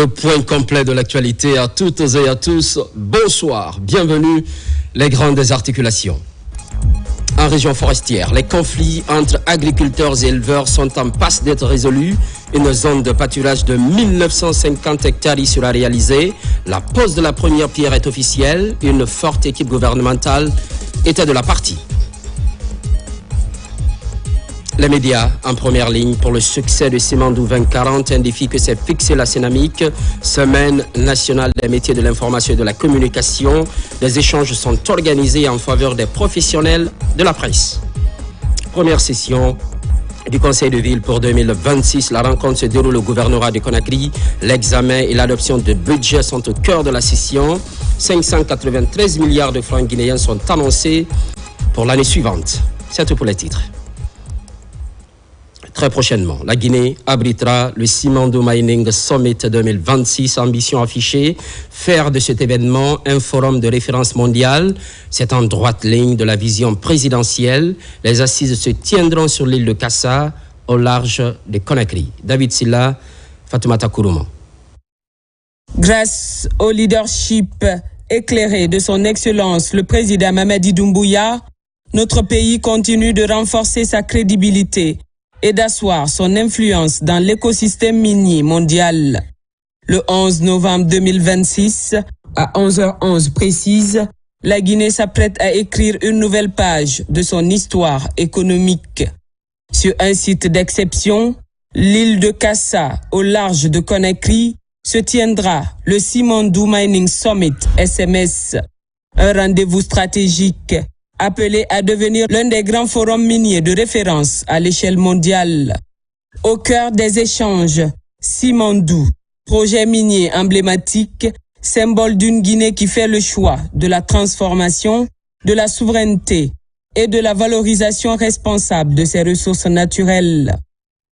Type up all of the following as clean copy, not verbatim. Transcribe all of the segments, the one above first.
Le point complet de l'actualité à toutes et à tous. Bonsoir, bienvenue, les grandes articulations. En région forestière, les conflits entre agriculteurs et éleveurs sont en passe d'être résolus. Une zone de pâturage de 1950 hectares y sera réalisée. La pose de la première pierre est officielle. Une forte équipe gouvernementale était de la partie. Les médias en première ligne pour le succès de Simandou 2040, un défi que s'est fixé la Cénamic, Semaine nationale des métiers de l'information et de la communication. Les échanges sont organisés en faveur des professionnels de la presse. Première session du Conseil de ville pour 2026. La rencontre se déroule au gouvernorat de Conakry. L'examen et l'adoption de budget sont au cœur de la session. 593 milliards de francs guinéens sont annoncés pour l'année suivante. C'est tout pour les titres. Très prochainement, la Guinée abritera le Simandou Mining Summit 2026. Ambition affichée, faire de cet événement un forum de référence mondiale. C'est en droite ligne de la vision présidentielle. Les assises se tiendront sur l'île de Kassa, au large de Conakry. David Silla, Fatoumata Kourouma. Grâce au leadership éclairé de son Excellence le président Mamadi Doumbouya, notre pays continue de renforcer sa crédibilité et d'asseoir son influence dans l'écosystème minier mondial. Le 11 novembre 2026, à 11h11 précise, la Guinée s'apprête à écrire une nouvelle page de son histoire économique. Sur un site d'exception, l'île de Kassa, au large de Conakry, se tiendra le Simandou Mining Summit SMS, un rendez-vous stratégique appelé à devenir l'un des grands forums miniers de référence à l'échelle mondiale. Au cœur des échanges, Simandou, projet minier emblématique, symbole d'une Guinée qui fait le choix de la transformation, de la souveraineté et de la valorisation responsable de ses ressources naturelles.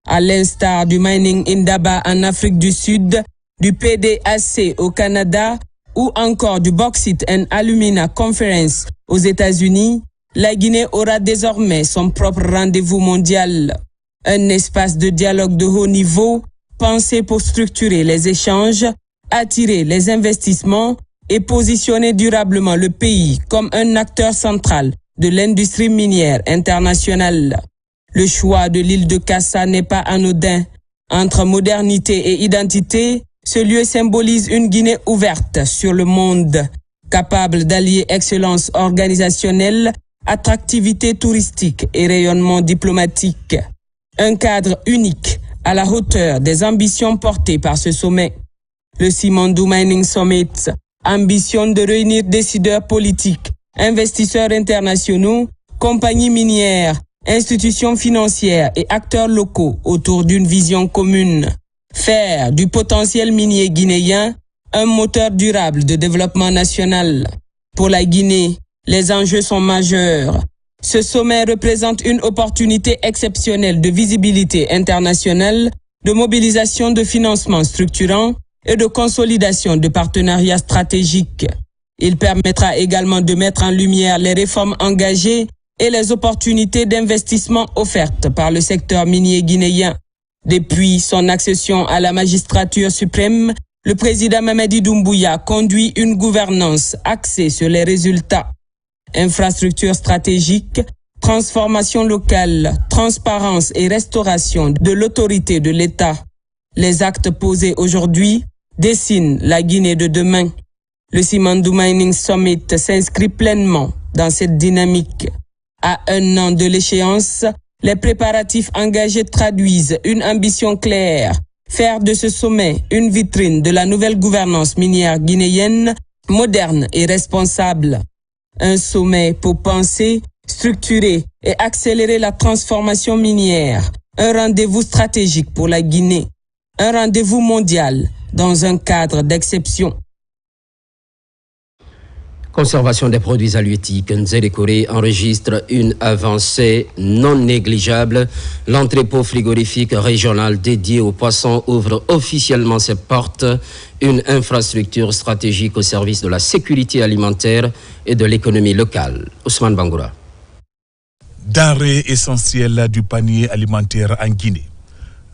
À l'instar du Mining Indaba en Afrique du Sud, du PDAC au Canada ou encore du Bauxite and Alumina Conference aux États-Unis, la Guinée aura désormais son propre rendez-vous mondial. Un espace de dialogue de haut niveau, pensé pour structurer les échanges, attirer les investissements et positionner durablement le pays comme un acteur central de l'industrie minière internationale. Le choix de l'île de Kassa n'est pas anodin. Entre modernité et identité, ce lieu symbolise une Guinée ouverte sur le monde, capable d'allier excellence organisationnelle, attractivité touristique et rayonnement diplomatique. Un cadre unique à la hauteur des ambitions portées par ce sommet. Le Simandou Mining Summit ambitionne de réunir décideurs politiques, investisseurs internationaux, compagnies minières, institutions financières et acteurs locaux autour d'une vision commune. Faire du potentiel minier guinéen un moteur durable de développement national. Pour la Guinée, les enjeux sont majeurs. Ce sommet représente une opportunité exceptionnelle de visibilité internationale, de mobilisation de financements structurants et de consolidation de partenariats stratégiques. Il permettra également de mettre en lumière les réformes engagées et les opportunités d'investissement offertes par le secteur minier guinéen. Depuis son accession à la magistrature suprême, le président Mamadi Doumbouya conduit une gouvernance axée sur les résultats. Infrastructures stratégiques, transformation locale, transparence et restauration de l'autorité de l'État. Les actes posés aujourd'hui dessinent la Guinée de demain. Le Simandou Mining Summit s'inscrit pleinement dans cette dynamique. À un an de l'échéance, les préparatifs engagés traduisent une ambition claire, faire de ce sommet une vitrine de la nouvelle gouvernance minière guinéenne, moderne et responsable. Un sommet pour penser, structurer et accélérer la transformation minière. Un rendez-vous stratégique pour la Guinée. Un rendez-vous mondial dans un cadre d'exception. Conservation des produits halieutiques, Nzérékoré enregistre une avancée non négligeable. L'entrepôt frigorifique régional dédié aux poissons ouvre officiellement ses portes. Une infrastructure stratégique au service de la sécurité alimentaire et de l'économie locale. Ousmane Bangoura. Denrée essentielle du panier alimentaire en Guinée.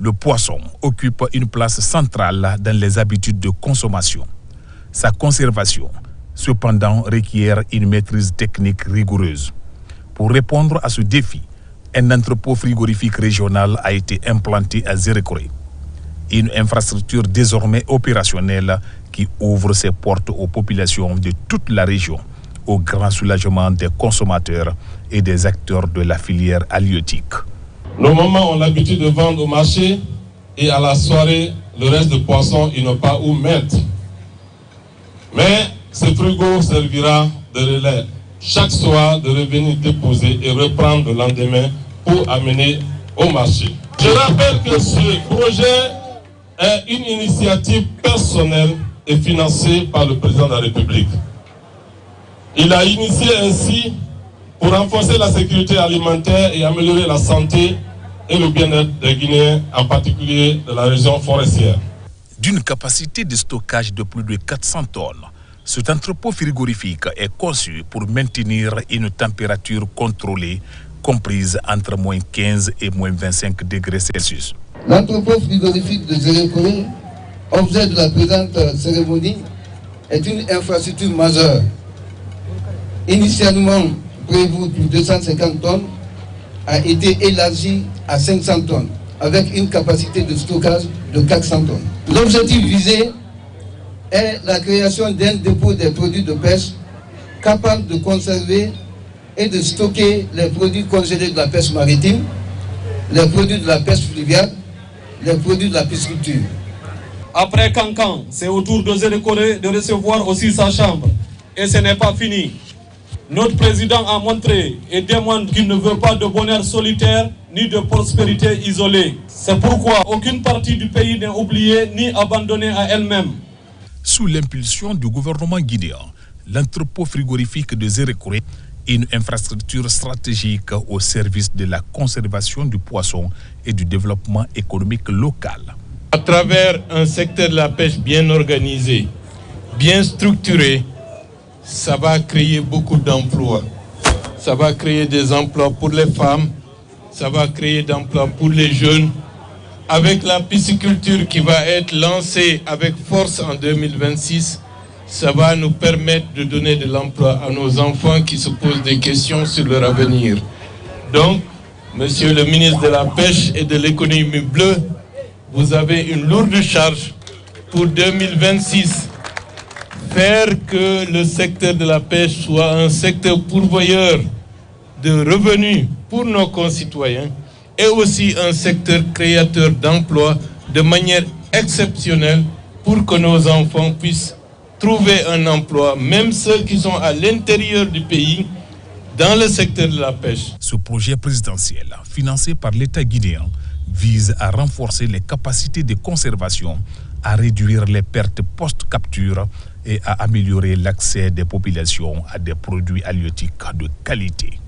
Le poisson occupe une place centrale dans les habitudes de consommation. Sa conservation, cependant, requiert une maîtrise technique rigoureuse. Pour répondre à ce défi, un entrepôt frigorifique régional a été implanté à Zérékoré. Une infrastructure désormais opérationnelle qui ouvre ses portes aux populations de toute la région, au grand soulagement des consommateurs et des acteurs de la filière halieutique. Nos mamans ont l'habitude de vendre au marché et à la soirée, le reste de poissons, ils n'ont pas où mettre. Mais ce frigo servira de relais chaque soir de revenir déposer et reprendre le lendemain pour amener au marché. Je rappelle que ce projet est une initiative personnelle et financée par le président de la République. Il a initié ainsi pour renforcer la sécurité alimentaire et améliorer la santé et le bien-être des Guinéens, en particulier de la région forestière. D'une capacité de stockage de plus de 400 tonnes, cet entrepôt frigorifique est conçu pour maintenir une température contrôlée comprise entre moins 15 et moins 25 degrés Celsius. L'entrepôt frigorifique de Zérékoré, objet de la présente cérémonie, est une infrastructure majeure. Initialement prévu pour 250 tonnes, a été élargi à 500 tonnes, avec une capacité de stockage de 400 tonnes. L'objectif visé est la création d'un dépôt des produits de pêche capable de conserver et de stocker les produits congelés de la pêche maritime, les produits de la pêche fluviale, les produits de la pisciculture. Après Cancan, c'est au tour de Zérékoré de recevoir aussi sa chambre. Et ce n'est pas fini. Notre président a montré et démontre qu'il ne veut pas de bonheur solitaire ni de prospérité isolée. C'est pourquoi aucune partie du pays n'est oubliée ni abandonnée à elle-même. Sous l'impulsion du gouvernement guinéen, l'entrepôt frigorifique de Zérékoré est une infrastructure stratégique au service de la conservation du poisson et du développement économique local. À travers un secteur de la pêche bien organisé, bien structuré, ça va créer beaucoup d'emplois. Ça va créer des emplois pour les femmes, ça va créer d'emplois pour les jeunes. Avec la pisciculture qui va être lancée avec force en 2026, ça va nous permettre de donner de l'emploi à nos enfants qui se posent des questions sur leur avenir. Donc, Monsieur le ministre de la Pêche et de l'économie bleue, vous avez une lourde charge pour 2026. Faire que le secteur de la pêche soit un secteur pourvoyeur de revenus pour nos concitoyens et aussi un secteur créateur d'emplois de manière exceptionnelle pour que nos enfants puissent trouver un emploi, même ceux qui sont à l'intérieur du pays, dans le secteur de la pêche. Ce projet présidentiel, financé par l'État guinéen, vise à renforcer les capacités de conservation, à réduire les pertes post-capture et à améliorer l'accès des populations à des produits halieutiques de qualité.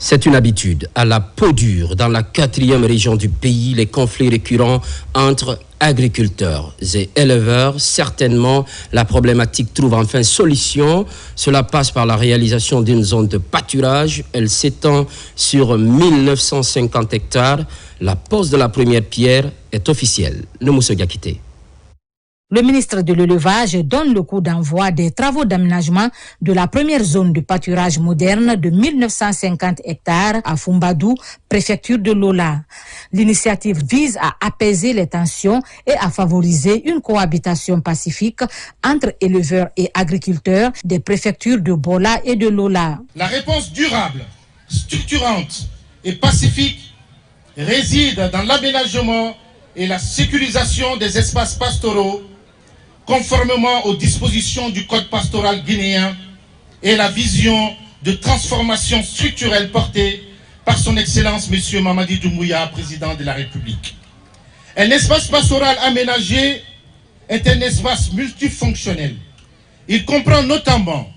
C'est une habitude. À la peau dure, dans la 4e région du pays, les conflits récurrents entre agriculteurs et éleveurs. Certainement, la problématique trouve enfin solution. Cela passe par la réalisation d'une zone de pâturage. Elle s'étend sur 1950 hectares. La pose de la première pierre est officielle. Le Moussa Gakité. Le ministre de l'Élevage donne le coup d'envoi des travaux d'aménagement de la première zone de pâturage moderne de 1950 hectares à Fumbadou, préfecture de Lola. L'initiative vise à apaiser les tensions et à favoriser une cohabitation pacifique entre éleveurs et agriculteurs des préfectures de Bola et de Lola. La réponse durable, structurante et pacifique réside dans l'aménagement et la sécurisation des espaces pastoraux conformément aux dispositions du Code pastoral guinéen et la vision de transformation structurelle portée par son Excellence M. Mamadi Doumbouya, président de la République. Un espace pastoral aménagé est un espace multifonctionnel. Il comprend notamment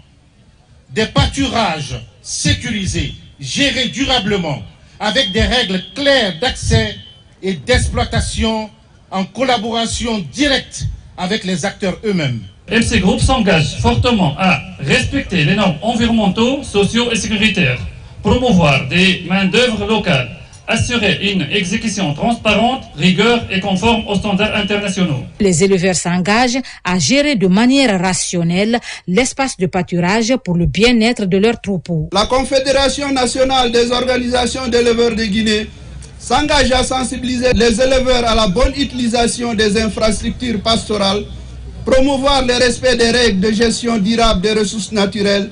des pâturages sécurisés, gérés durablement, avec des règles claires d'accès et d'exploitation en collaboration directe avec les acteurs eux-mêmes. MC Group s'engage fortement à respecter les normes environnementaux, sociaux et sécuritaires, promouvoir des main-d'œuvre locales, assurer une exécution transparente, rigueur et conforme aux standards internationaux. Les éleveurs s'engagent à gérer de manière rationnelle l'espace de pâturage pour le bien-être de leurs troupeaux. La Confédération nationale des organisations d'éleveurs de Guinée s'engage à sensibiliser les éleveurs à la bonne utilisation des infrastructures pastorales, promouvoir le respect des règles de gestion durable des ressources naturelles,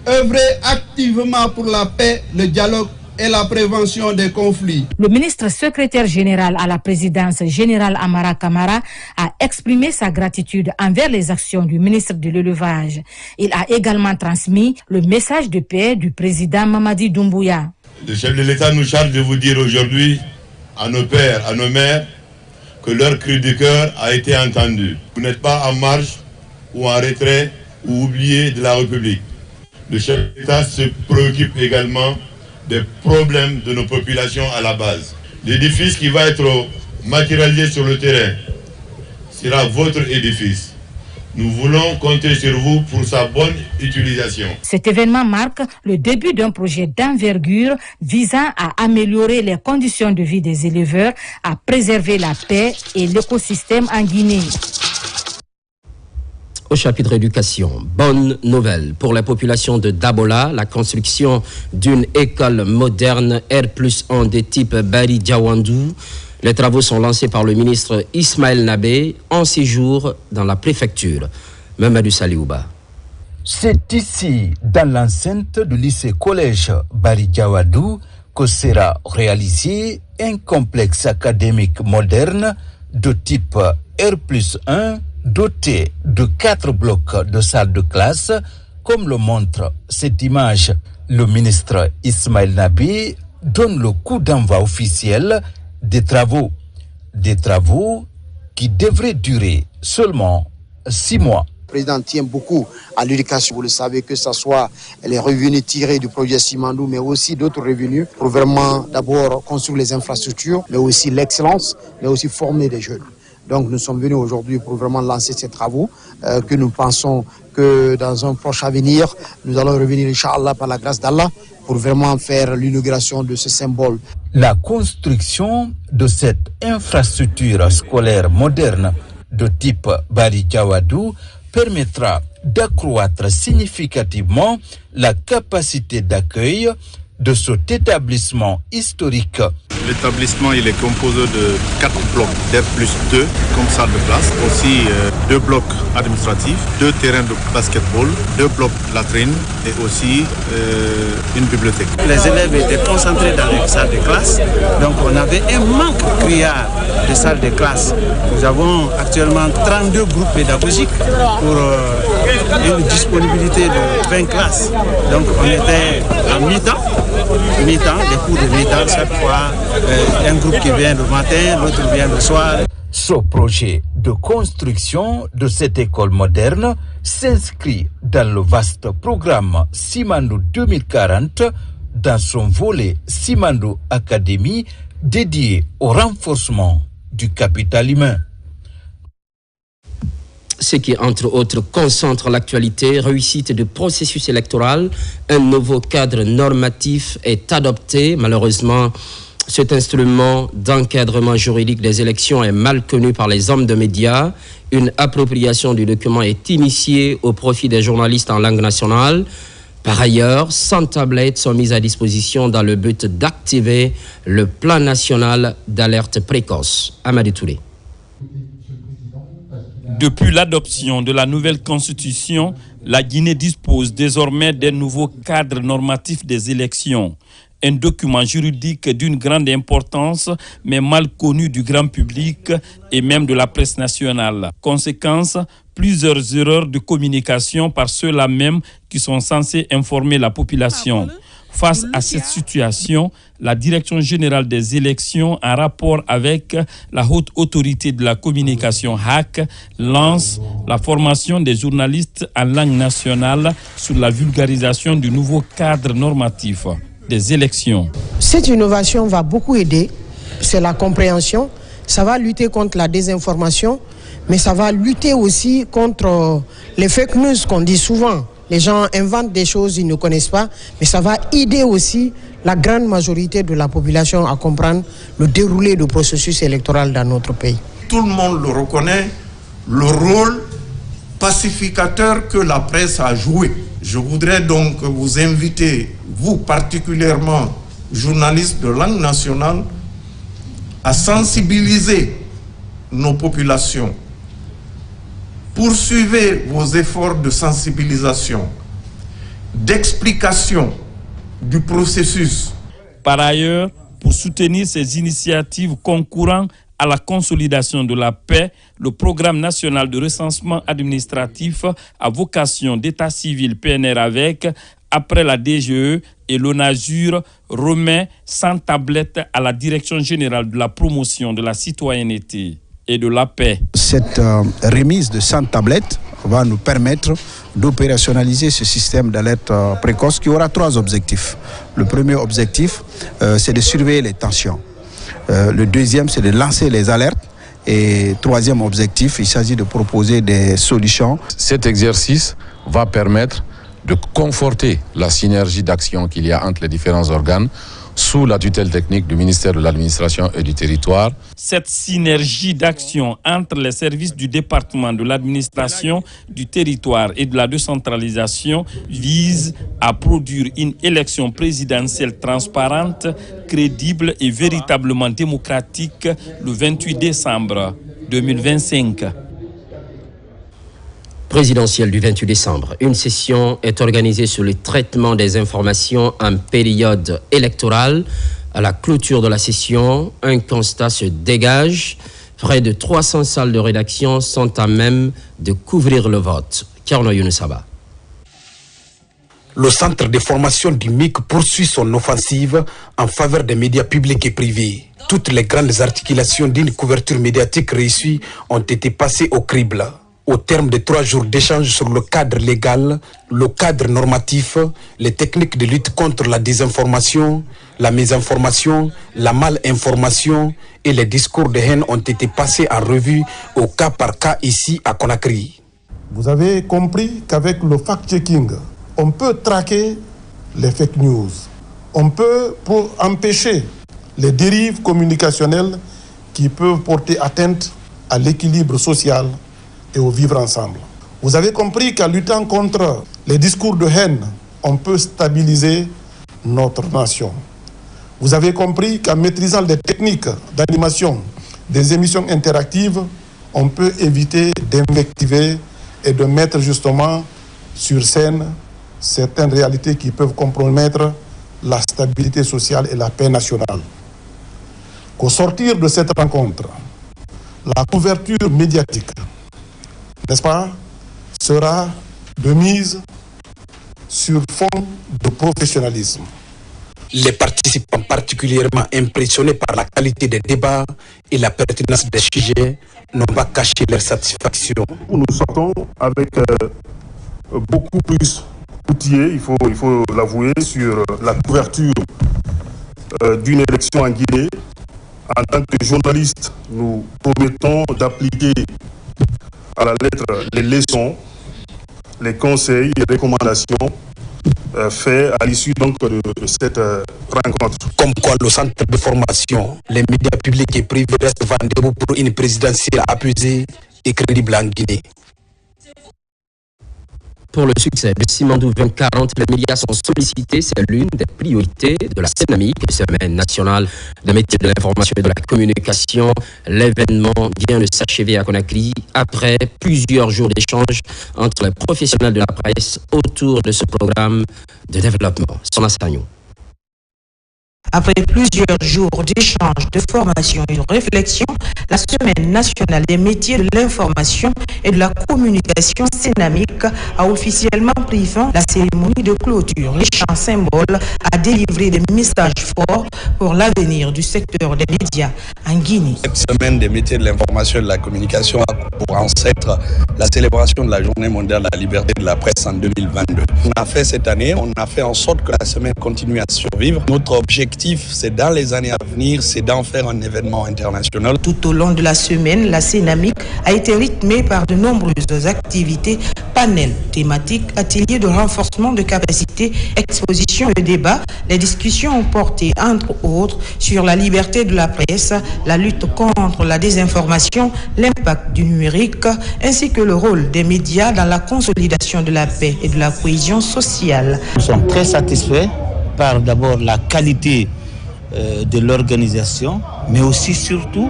œuvrer activement pour la paix, le dialogue et la prévention des conflits. Le ministre secrétaire général à la présidence générale Amara Kamara a exprimé sa gratitude envers les actions du ministre de l'élevage. Il a également transmis le message de paix du président Mamadi Doumbouya. Le chef de l'État nous charge de vous dire aujourd'hui, à nos pères, à nos mères, que leur cri de cœur a été entendu. Vous n'êtes pas en marge ou en retrait ou oublié de la République. Le chef de l'État se préoccupe également des problèmes de nos populations à la base. L'édifice qui va être matérialisé sur le terrain sera votre édifice. Nous voulons compter sur vous pour sa bonne utilisation. Cet événement marque le début d'un projet d'envergure visant à améliorer les conditions de vie des éleveurs, à préserver la paix et l'écosystème en Guinée. Au chapitre éducation, bonne nouvelle pour la population de Dabola, la construction d'une école moderne R+1 de type Bari Diawandou. Les travaux sont lancés par le ministre Ismaël Nabé en séjour dans la préfecture. Mamadou Saliouba. C'est ici, dans l'enceinte du lycée-collège Bari Diawandou, que sera réalisé un complexe académique moderne de type R+1 doté de 4 blocs de salles de classe, comme le montre cette image. Le ministre Ismaël Nabé donne le coup d'envoi officiel des travaux qui devraient durer seulement 6 mois. Le président tient beaucoup à l'éducation. Vous le savez, que ce soit les revenus tirés du projet Simandou, mais aussi d'autres revenus pour vraiment d'abord construire les infrastructures, mais aussi l'excellence, mais aussi former des jeunes. Donc nous sommes venus aujourd'hui pour vraiment lancer ces travaux que nous pensons que dans un proche avenir, nous allons revenir, Inch'Allah, par la grâce d'Allah, pour vraiment faire l'inauguration de ce symbole. La construction de cette infrastructure scolaire moderne de type Bari Diawandou permettra d'accroître significativement la capacité d'accueil de cet établissement historique. L'établissement il est composé de 4 blocs d'R+2 comme salle de classe, aussi 2 blocs administratifs, 2 terrains de basketball, 2 blocs latrines et aussi une bibliothèque. Les élèves étaient concentrés dans les salles de classe, donc on avait un manque criard de salles de classe. Nous avons actuellement 32 groupes pédagogiques pour une disponibilité de 20 classes. Donc on était en mi-temps, des cours de mi-temps chaque fois. Un groupe qui vient le matin, l'autre vient le soir. Ce projet de construction de cette école moderne s'inscrit dans le vaste programme Simandou 2040 dans son volet Simandou Academy dédié au renforcement du capital humain. Ce qui, entre autres, concentre l'actualité, réussite du processus électoral, un nouveau cadre normatif est adopté. Malheureusement, cet instrument d'encadrement juridique des élections est mal connu par les hommes de médias. Une appropriation du document est initiée au profit des journalistes en langue nationale. Par ailleurs, 100 tablettes sont mises à disposition dans le but d'activer le plan national d'alerte précoce. Amadou Touré. Depuis l'adoption de la nouvelle constitution, la Guinée dispose désormais d'un nouveau cadre normatif des élections. Un document juridique d'une grande importance, mais mal connu du grand public et même de la presse nationale. Conséquence, plusieurs erreurs de communication par ceux-là même qui sont censés informer la population. Face à cette situation, la Direction générale des élections, en rapport avec la haute autorité de la communication HAC, lance la formation des journalistes en langue nationale sur la vulgarisation du nouveau cadre normatif des élections. Cette innovation va beaucoup aider, c'est la compréhension, ça va lutter contre la désinformation, mais ça va lutter aussi contre les fake news qu'on dit souvent. Les gens inventent des choses qu'ils ne connaissent pas, mais ça va aider aussi la grande majorité de la population à comprendre le déroulé du processus électoral dans notre pays. Tout le monde le reconnaît, le rôle pacificateur que la presse a joué. Je voudrais donc vous inviter, vous particulièrement, journalistes de langue nationale, à sensibiliser nos populations. Poursuivez vos efforts de sensibilisation, d'explication du processus. Par ailleurs, pour soutenir ces initiatives concourant à la consolidation de la paix, le programme national de recensement administratif à vocation d'état civil PNR avec, après la DGE et l'ONASUR, remet 100 tablettes à la Direction générale de la promotion de la citoyenneté et de la paix. Cette remise de 100 tablettes va nous permettre d'opérationnaliser ce système d'alerte précoce qui aura 3 objectifs. Le premier objectif, c'est de surveiller les tensions. Le deuxième, c'est de lancer les alertes. Et troisième objectif, il s'agit de proposer des solutions. Cet exercice va permettre de conforter la synergie d'action qu'il y a entre les différents organes sous la tutelle technique du ministère de l'Administration et du Territoire. Cette synergie d'action entre les services du département de l'administration, du territoire et de la décentralisation vise à produire une élection présidentielle transparente, crédible et véritablement démocratique le 28 décembre 2025. Présidentielle du 28 décembre. Une session est organisée sur le traitement des informations en période électorale. À la clôture de la session, un constat se dégage. Près de 300 salles de rédaction sont à même de couvrir le vote. Kerno Younoussaba. Le centre de formation du MIC poursuit son offensive en faveur des médias publics et privés. Toutes les grandes articulations d'une couverture médiatique réussie ont été passées au crible. Au terme de 3 jours d'échanges sur le cadre légal, le cadre normatif, les techniques de lutte contre la désinformation, la mésinformation, la malinformation et les discours de haine ont été passés en revue au cas par cas ici à Conakry. Vous avez compris qu'avec le fact-checking, on peut traquer les fake news. On peut empêcher les dérives communicationnelles qui peuvent porter atteinte à l'équilibre social et au vivre ensemble. Vous avez compris qu'en luttant contre les discours de haine, on peut stabiliser notre nation. Vous avez compris qu'en maîtrisant les techniques d'animation des émissions interactives, on peut éviter d'invectiver et de mettre justement sur scène certaines réalités qui peuvent compromettre la stabilité sociale et la paix nationale. Qu'au sortir de cette rencontre, la couverture médiatique, n'est-ce pas, sera de mise sur fond de professionnalisme. Les participants particulièrement impressionnés par la qualité des débats et la pertinence des sujets n'ont pas caché leur satisfaction. Nous sortons avec beaucoup plus outillés, il faut l'avouer, sur la couverture d'une élection en Guinée. En tant que journalistes, nous promettons d'appliquer à la lettre les leçons, les conseils et recommandations faits à l'issue donc de cette rencontre. Comme quoi le centre de formation, les médias publics et privés restent rendez-vous pour une présidentielle apaisée et crédible en Guinée. Pour le succès de Simandou 2040, les médias sont sollicités. C'est l'une des priorités de la Sénamique, Semaine nationale des métiers de l'information et de la communication. L'événement vient de s'achever à Conakry après plusieurs jours d'échanges entre les professionnels de la presse autour de ce programme de développement. Son Assagnon. Après plusieurs jours d'échanges, de formation et de réflexion, la Semaine nationale des métiers de l'information et de la communication Sénamique a officiellement pris fin. La cérémonie de clôture, les chants symboles, a délivré des messages forts pour l'avenir du secteur des médias en Guinée. Cette Semaine des métiers de l'information et de la communication a pour ancêtre la célébration de la Journée mondiale de la liberté de la presse en 2022. On a fait cette année, on a fait en sorte que la semaine continue à survivre. Notre objectif l'objectif, c'est dans les années à venir, c'est d'en faire un événement international. Tout au long de la semaine, la Cénamic a été rythmée par de nombreuses activités, panels thématiques, ateliers de renforcement de capacités, expositions et débats. Les discussions ont porté, entre autres, sur la liberté de la presse, la lutte contre la désinformation, l'impact du numérique, ainsi que le rôle des médias dans la consolidation de la paix et de la cohésion sociale. Nous sommes très satisfaits par d'abord la qualité de l'organisation, mais aussi surtout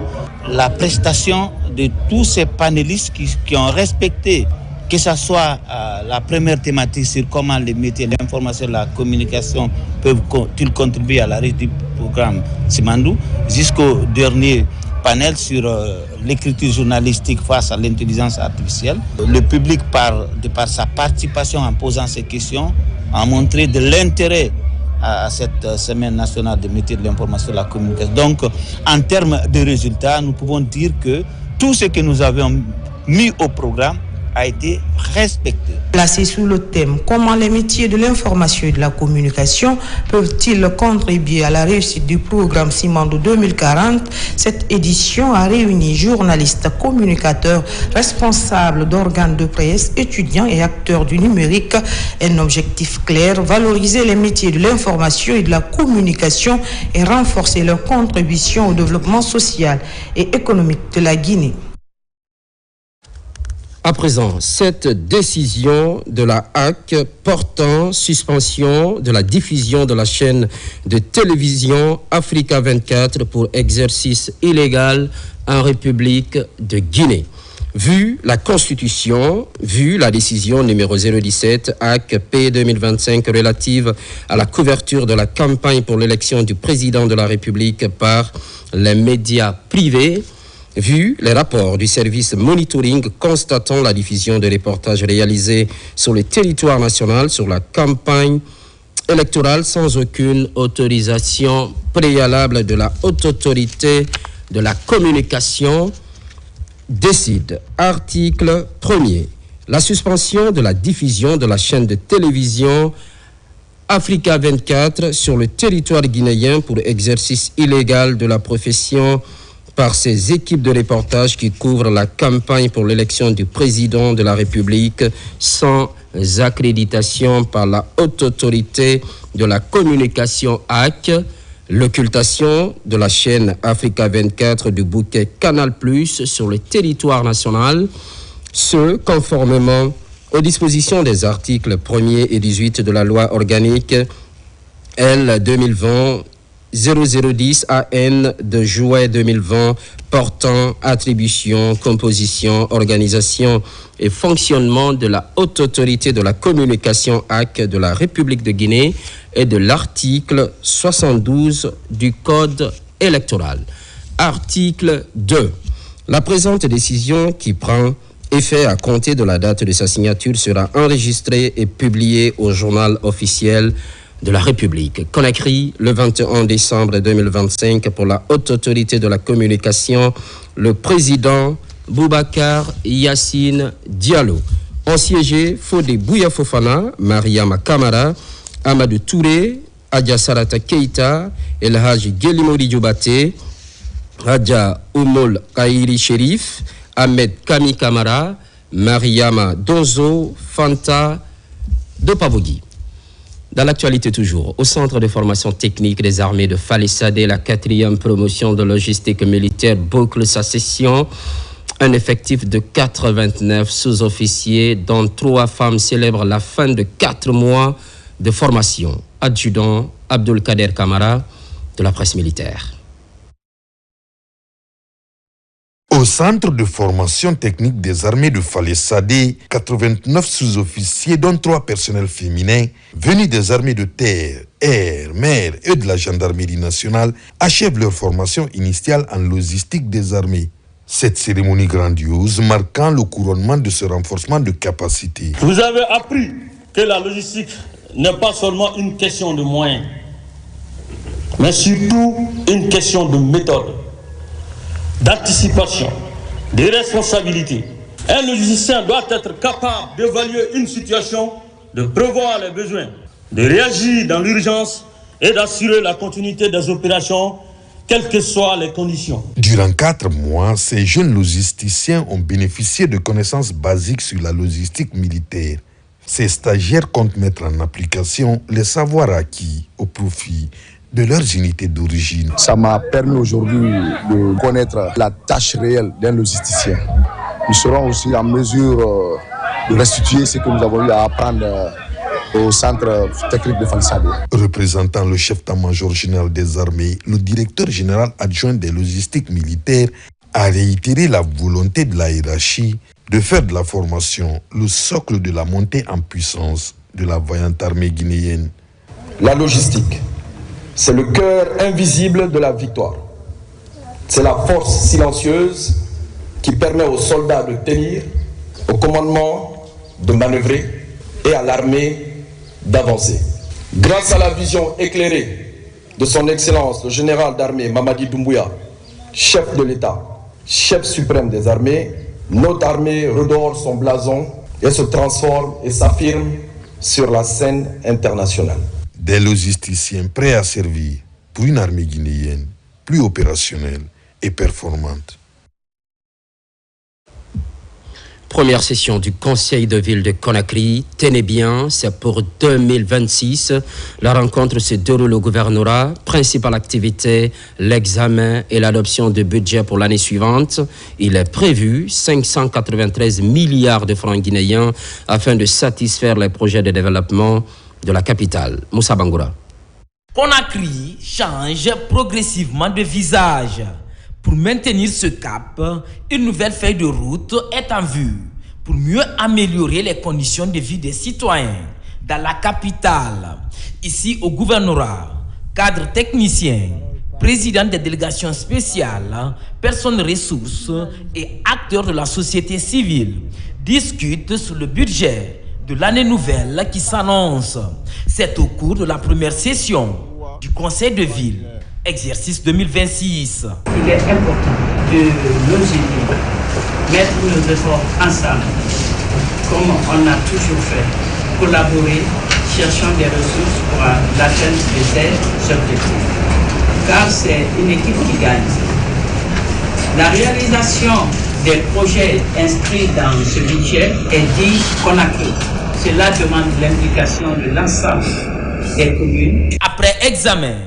la prestation de tous ces panélistes qui ont respecté, que ce soit la première thématique sur comment les métiers de l'information et de la communication peuvent-ils contribuer à la réussite du programme Simandou, jusqu'au dernier panel sur l'écriture journalistique face à l'intelligence artificielle. Le public, de par sa participation en posant ces questions, a montré de l'intérêt à cette semaine nationale des métiers de l'information et de la communication. Donc, en termes de résultats, nous pouvons dire que tout ce que nous avions mis au programme a été respecté. Placé sous le thème « Comment les métiers de l'information et de la communication peuvent-ils contribuer à la réussite du programme Simandou 2040 », cette édition a réuni journalistes, communicateurs, responsables d'organes de presse, étudiants et acteurs du numérique. Un objectif clair, valoriser les métiers de l'information et de la communication et renforcer leur contribution au développement social et économique de la Guinée. À présent, cette décision de la HAC portant suspension de la diffusion de la chaîne de télévision Africa 24 pour exercice illégal en République de Guinée. Vu la Constitution, vu la décision numéro 017 HAC P 2025 relative à la couverture de la campagne pour l'élection du président de la République par les médias privés, vu les rapports du service monitoring constatant la diffusion de reportages réalisés sur le territoire national sur la campagne électorale sans aucune autorisation préalable de la Haute Autorité de la Communication, décide, article 1er, la suspension de la diffusion de la chaîne de télévision Africa 24 sur le territoire guinéen pour exercice illégal de la profession par ses équipes de reportage qui couvrent la campagne pour l'élection du président de la République sans accréditation par la Haute Autorité de la Communication HAC, l'occultation de la chaîne Africa 24 du bouquet Canal+ sur le territoire national, ce conformément aux dispositions des articles 1er et 18 de la loi organique L 2020 0010 AN de juillet 2020 portant attribution, composition, organisation et fonctionnement de la Haute Autorité de la Communication HAC de la République de Guinée et de l'article 72 du Code électoral. Article 2. La présente décision qui prend effet à compter de la date de sa signature sera enregistrée et publiée au journal officiel de la République. Conakry, le 21 décembre 2025, pour la Haute Autorité de la Communication, le président Boubacar Yassine Diallo. Ont siégé Fodé Bouya Fofana, Mariama Kamara, Amadou Touré, Adja Sarata Keita, El Hadji Gelimori Dioubate, Adja Oumoul Kairi Sherif, Ahmed Kami Kamara, Mariama Donzo, Fanta Dopavogi. Dans l'actualité toujours, au Centre de formation technique des armées de Falessadé, la 4e promotion de logistique militaire boucle sa session. Un effectif de 89 sous-officiers, dont 3 femmes, célèbre la fin de 4 mois de formation. Adjudant Abdul Kader Kamara de la presse militaire. Au centre de formation technique des armées de Falessadé, 89 sous-officiers, dont 3 personnels féminins, venus des armées de terre, air, mer et de la gendarmerie nationale, achèvent leur formation initiale en logistique des armées. Cette cérémonie grandiose marquant le couronnement de ce renforcement de capacité. Vous avez appris que la logistique n'est pas seulement une question de moyens, mais surtout une question de méthode, d'anticipation, de responsabilité. Un logisticien doit être capable d'évaluer une situation, de prévoir les besoins, de réagir dans l'urgence et d'assurer la continuité des opérations, quelles que soient les conditions. Durant 4 mois, ces jeunes logisticiens ont bénéficié de connaissances basiques sur la logistique militaire. Ces stagiaires comptent mettre en application les savoirs acquis au profit de leurs unités d'origine. Ça m'a permis aujourd'hui de connaître la tâche réelle d'un logisticien. Nous serons aussi en mesure de restituer ce que nous avons eu à apprendre au centre technique de Fally Sadé. Représentant le chef d'état-major général des armées, le directeur général adjoint des logistiques militaires a réitéré la volonté de la hiérarchie de faire de la formation le socle de la montée en puissance de la vaillante armée guinéenne. La logistique, c'est le cœur invisible de la victoire. C'est la force silencieuse qui permet aux soldats de tenir, au commandement de manœuvrer et à l'armée d'avancer. Grâce à la vision éclairée de son Excellence le général d'armée Mamadi Doumbouya, chef de l'État, chef suprême des armées, notre armée redore son blason et se transforme et s'affirme sur la scène internationale. Des logisticiens prêts à servir pour une armée guinéenne plus opérationnelle et performante. Première session du Conseil de ville de Conakry. Tenez bien, c'est pour 2026. La rencontre se déroule au gouvernorat. Principale activité, l'examen et l'adoption de budget pour l'année suivante. Il est prévu 593 milliards de francs guinéens afin de satisfaire les projets de développement de la capitale. Moussa Bangoura. Conakry change progressivement de visage. Pour maintenir ce cap, une nouvelle feuille de route est en vue pour mieux améliorer les conditions de vie des citoyens dans la capitale. Ici au gouvernorat, cadres techniciens, présidents des délégations spéciales, personnes ressources et acteurs de la société civile discutent sur le budget de l'année nouvelle qui s'annonce. C'est au cours de la première session du Conseil de ville. Exercice 2026. Il est important de nous unir, mettre nos efforts ensemble, comme on a toujours fait, collaborer, cherchant des ressources pour l'atteinte de ces objectifs. Car c'est une équipe qui gagne. La réalisation des projets inscrits dans ce budget est dit Conakry. Cela demande l'implication de l'ensemble des communes. Après examen,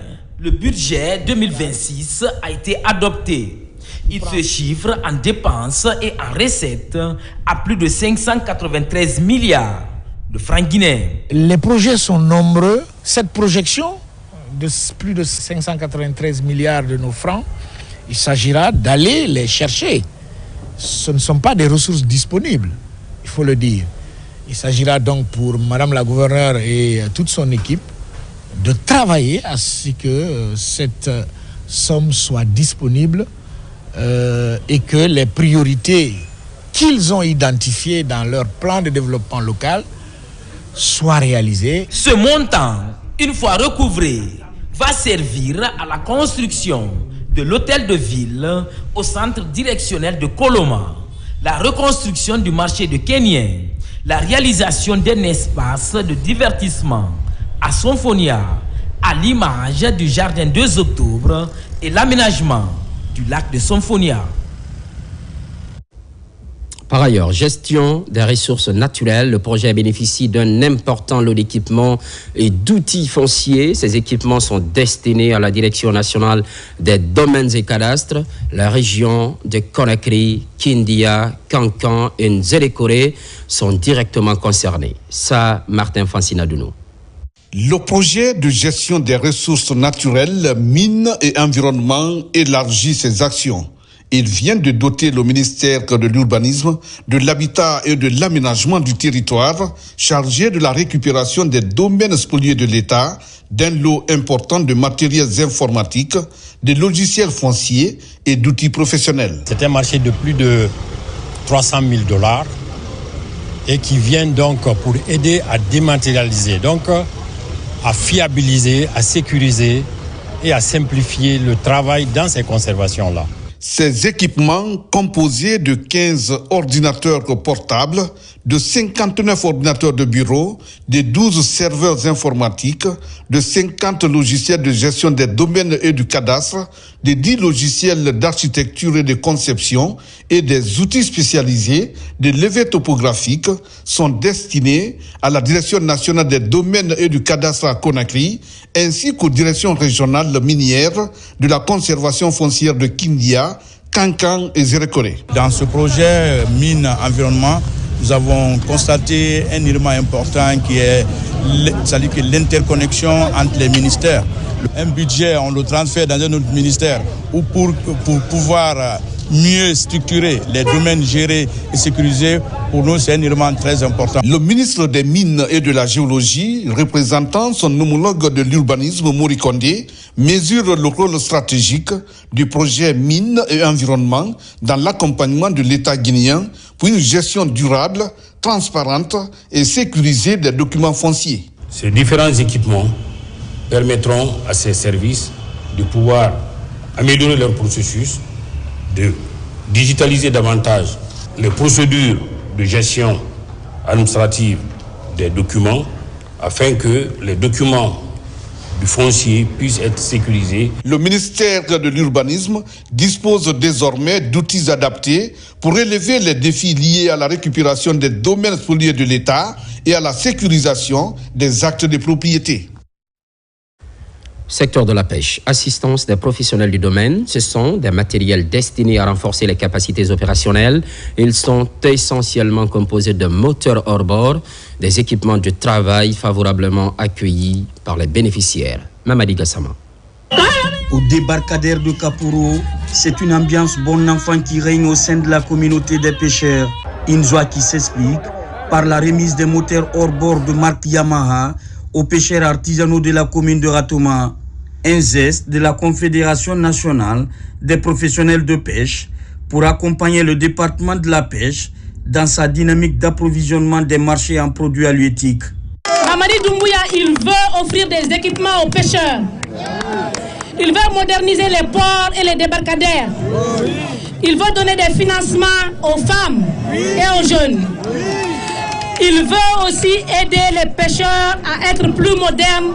le budget 2026 a été adopté. Il se chiffre en dépenses et en recettes à plus de 593 milliards de francs guinéens. Les projets sont nombreux. Cette projection de plus de 593 milliards de nos francs, il s'agira d'aller les chercher. Ce ne sont pas des ressources disponibles, il faut le dire. Il s'agira donc pour Madame la gouverneure et toute son équipe de travailler à ce que cette somme soit disponible et que les priorités qu'ils ont identifiées dans leur plan de développement local soient réalisées. Ce montant, une fois recouvré, va servir à la construction de l'hôtel de ville au centre directionnel de Koloma, la reconstruction du marché de Kenya, la réalisation d'un espace de divertissement à Symphonia, à l'image du jardin 2 octobre et l'aménagement du lac de Symphonia. Par ailleurs, gestion des ressources naturelles, le projet bénéficie d'un important lot d'équipements et d'outils fonciers. Ces équipements sont destinés à la Direction nationale des domaines et cadastres. La région de Conakry, Kindia, Kankan et Nzélé-Koré sont directement concernés. Ça, Martin Fancinadounou. Le projet de gestion des ressources naturelles, mines et environnement élargit ses actions. Il vient de doter le ministère de l'Urbanisme, de l'Habitat et de l'Aménagement du territoire, chargé de la récupération des domaines spoliés de l'État, d'un lot important de matériels informatiques, de logiciels fonciers et d'outils professionnels. C'est un marché de plus de 300 000 $ et qui vient donc pour aider à dématérialiser, donc à fiabiliser, à sécuriser et à simplifier le travail dans ces conservations-là. Ces équipements, composés de 15 ordinateurs portables, de 59 ordinateurs de bureau, de 12 serveurs informatiques, de 50 logiciels de gestion des domaines et du cadastre, de 10 logiciels d'architecture et de conception et des outils spécialisés de levée topographique sont destinés à la Direction nationale des domaines et du cadastre à Conakry, ainsi qu'aux directions régionales minières de la conservation foncière de Kindia, Kankan et Zérékoré. Dans ce projet mine environnement, nous avons constaté un élément important qui est l'interconnexion entre les ministères. Un budget, on le transfère dans un autre ministère ou pour pouvoir mieux structurer les domaines gérés et sécurisés, pour nous, c'est un élément très important. Le ministre des Mines et de la Géologie, représentant son homologue de l'urbanisme, Mori Kondé, mesure le rôle stratégique du projet Mines et Environnement dans l'accompagnement de l'État guinéen pour une gestion durable, transparente et sécurisée des documents fonciers. Ces différents équipements permettront à ces services de pouvoir améliorer leur processus, de digitaliser davantage les procédures de gestion administrative des documents afin que les documents du foncier puissent être sécurisés. Le ministère de l'Urbanisme dispose désormais d'outils adaptés pour relever les défis liés à la récupération des domaines spoliés de l'État et à la sécurisation des actes de propriété. Secteur de la pêche, assistance des professionnels du domaine, ce sont des matériels destinés à renforcer les capacités opérationnelles. Ils sont essentiellement composés de moteurs hors-bord, des équipements de travail favorablement accueillis par les bénéficiaires. Mamadi Gassama. Au débarcadère de Kaporo, c'est une ambiance bon enfant qui règne au sein de la communauté des pêcheurs. Une joie qui s'explique par la remise des moteurs hors-bord de marque Yamaha aux pêcheurs artisanaux de la commune de Ratoma. Un geste de la Confédération nationale des professionnels de pêche pour accompagner le département de la pêche dans sa dynamique d'approvisionnement des marchés en produits halieutiques. Mamadi Doumbouya, il veut offrir des équipements aux pêcheurs. Il veut moderniser les ports et les débarcadères. Il veut donner des financements aux femmes et aux jeunes. Il veut aussi aider les pêcheurs à être plus modernes.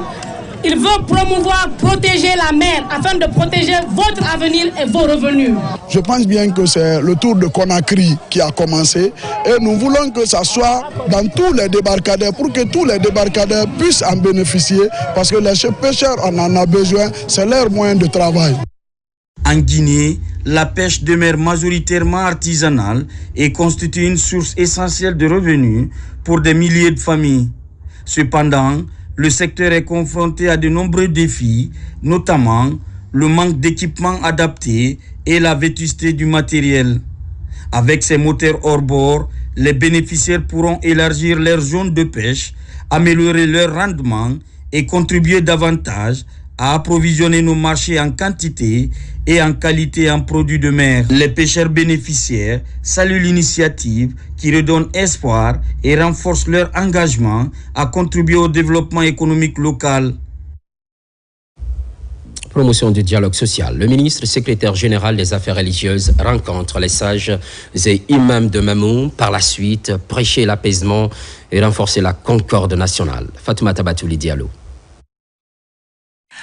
Il veut promouvoir, protéger la mer afin de protéger votre avenir et vos revenus. Je pense bien que c'est le tour de Conakry qui a commencé et nous voulons que ça soit dans tous les débarcadères pour que tous les débarcadères puissent en bénéficier parce que les pêcheurs en a besoin, c'est leur moyen de travail. En Guinée, la pêche demeure majoritairement artisanale et constitue une source essentielle de revenus pour des milliers de familles. Cependant, le secteur est confronté à de nombreux défis, notamment le manque d'équipements adaptés et la vétusté du matériel. Avec ces moteurs hors bord, les bénéficiaires pourront élargir leurs zones de pêche, améliorer leur rendement et contribuer davantage à approvisionner nos marchés en quantité et en qualité en produits de mer. Les pêcheurs bénéficiaires saluent l'initiative qui redonne espoir et renforce leur engagement à contribuer au développement économique local. Promotion du dialogue social. Le ministre secrétaire général des Affaires religieuses rencontre les sages et imams de Mamoun. Par la suite, prêcher l'apaisement et renforcer la concorde nationale. Fatoumata Batouli Diallo.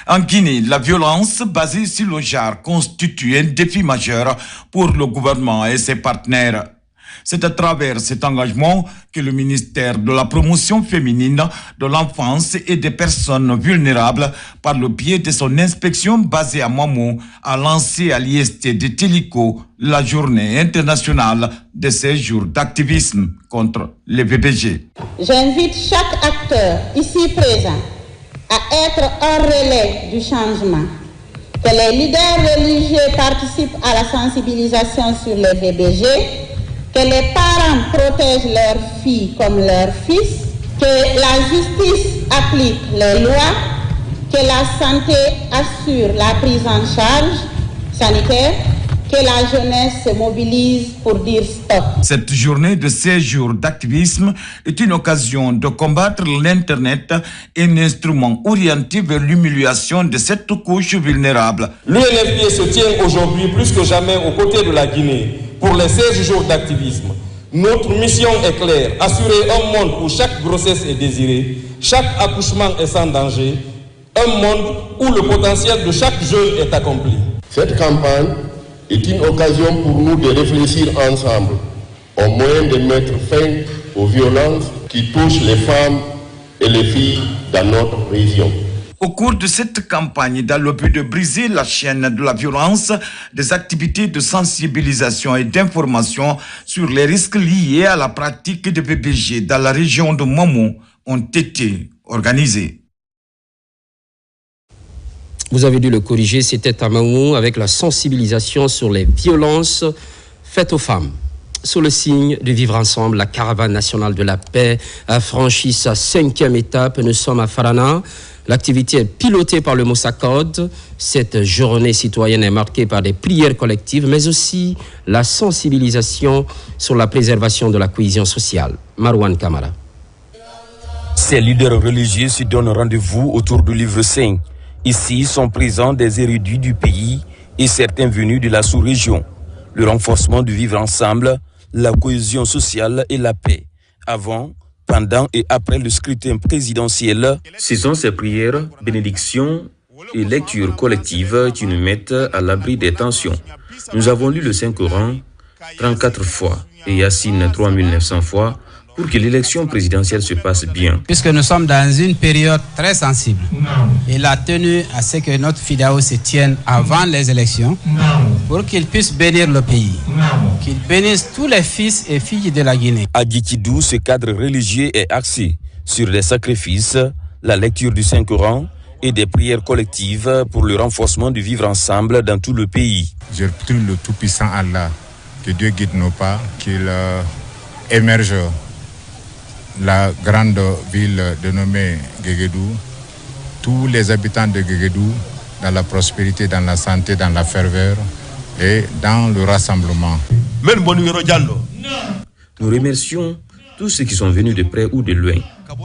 En Guinée, la violence basée sur le genre constitue un défi majeur pour le gouvernement et ses partenaires. C'est à travers cet engagement que le ministère de la promotion féminine, de l'enfance et des personnes vulnérables, par le biais de son inspection basée à Mamou, a lancé à l'IST de Télico la journée internationale de ces jours d'activisme contre les VBG. J'invite chaque acteur ici présent à être un relais du changement, que les leaders religieux participent à la sensibilisation sur les VBG, que les parents protègent leurs filles comme leurs fils, que la justice applique les lois, que la santé assure la prise en charge sanitaire que la jeunesse se mobilise pour dire stop. Cette journée de 16 jours d'activisme est une occasion de combattre l'Internet, un instrument orienté vers l'humiliation de cette couche vulnérable. L'UNFPA se tient aujourd'hui plus que jamais aux côtés de la Guinée pour les 16 jours d'activisme. Notre mission est claire, assurer un monde où chaque grossesse est désirée, chaque accouchement est sans danger, un monde où le potentiel de chaque jeune est accompli. Cette campagne est une occasion pour nous de réfléchir ensemble au moyen de mettre fin aux violences qui touchent les femmes et les filles dans notre région. Au cours de cette campagne, dans le but de briser la chaîne de la violence, des activités de sensibilisation et d'information sur les risques liés à la pratique de VBG dans la région de Mamou ont été organisées. Vous avez dû le corriger, c'était à Mamou avec la sensibilisation sur les violences faites aux femmes. Sous le signe de vivre ensemble, la caravane nationale de la paix a franchi sa 5e étape. Nous sommes à Farana. L'activité est pilotée par le Moussakod. Cette journée citoyenne est marquée par des prières collectives, mais aussi la sensibilisation sur la préservation de la cohésion sociale. Marwan Kamara. Ces leaders religieux se donnent rendez-vous autour du livre saint. Ici sont présents des érudits du pays et certains venus de la sous-région. Le renforcement du vivre ensemble, la cohésion sociale et la paix. Avant, pendant et après le scrutin présidentiel, ce sont ces prières, bénédictions et lectures collectives qui nous mettent à l'abri des tensions. Nous avons lu le Saint-Coran 34 fois et Yassine 3900 fois pour que l'élection présidentielle se passe bien. Puisque nous sommes dans une période très sensible, il a tenu à ce que notre FIDAO se tienne avant les élections pour qu'il puisse bénir le pays, qu'il bénisse tous les fils et filles de la Guinée. À Djikidou, ce cadre religieux est axé sur les sacrifices, la lecture du Saint-Coran et des prières collectives pour le renforcement du vivre ensemble dans tout le pays. Je prie le Tout-Puissant Allah, que Dieu guide nos pas, qu'il émerge la grande ville dénommée Guéguédou, tous les habitants de Guéguédou dans la prospérité, dans la santé, dans la ferveur et dans le rassemblement. Nous remercions tous ceux qui sont venus de près ou de loin.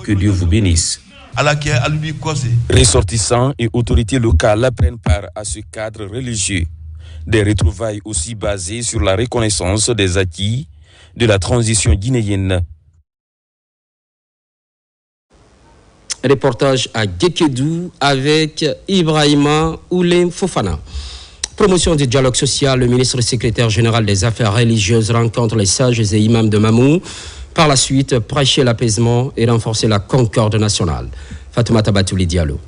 Que Dieu vous bénisse. Ressortissants et autorités locales prennent part à ce cadre religieux. Des retrouvailles aussi basées sur la reconnaissance des acquis de la transition guinéenne. Reportage à Guékédou avec Ibrahima Oulem Fofana. Promotion du dialogue social, le ministre secrétaire général des Affaires religieuses rencontre les sages et imams de Mamou. Par la suite, prêcher l'apaisement et renforcer la concorde nationale. Fatoumata Batouli Diallo.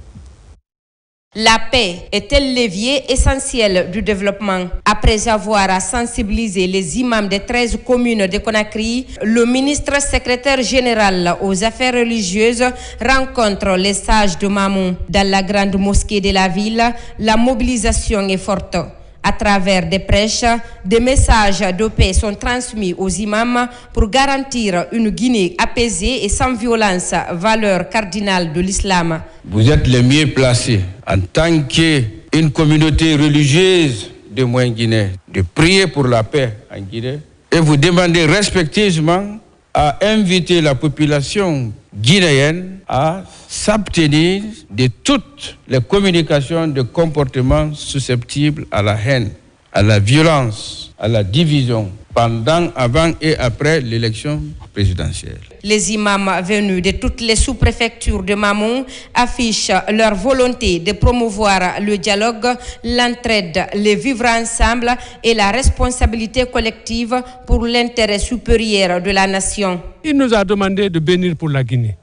La paix est un levier essentiel du développement. Après avoir sensibilisé les imams des 13 communes de Conakry, le ministre secrétaire général aux affaires religieuses rencontre les sages de Mamou. Dans la grande mosquée de la ville, la mobilisation est forte. À travers des prêches, des messages de paix sont transmis aux imams pour garantir une Guinée apaisée et sans violence, valeur cardinale de l'islam. Vous êtes les mieux placés en tant qu'une communauté religieuse de Moyen-Guinée de prier pour la paix en Guinée et vous demandez respectueusement à inviter la population guinéenne à s'abstenir de toutes les communications de comportements susceptibles à la haine, à la violence, à la division, pendant, avant et après l'élection présidentielle. Les imams venus de toutes les sous-préfectures de Mamou affichent leur volonté de promouvoir le dialogue, l'entraide, le vivre ensemble et la responsabilité collective pour l'intérêt supérieur de la nation. Il nous a demandé de bénir pour la Guinée,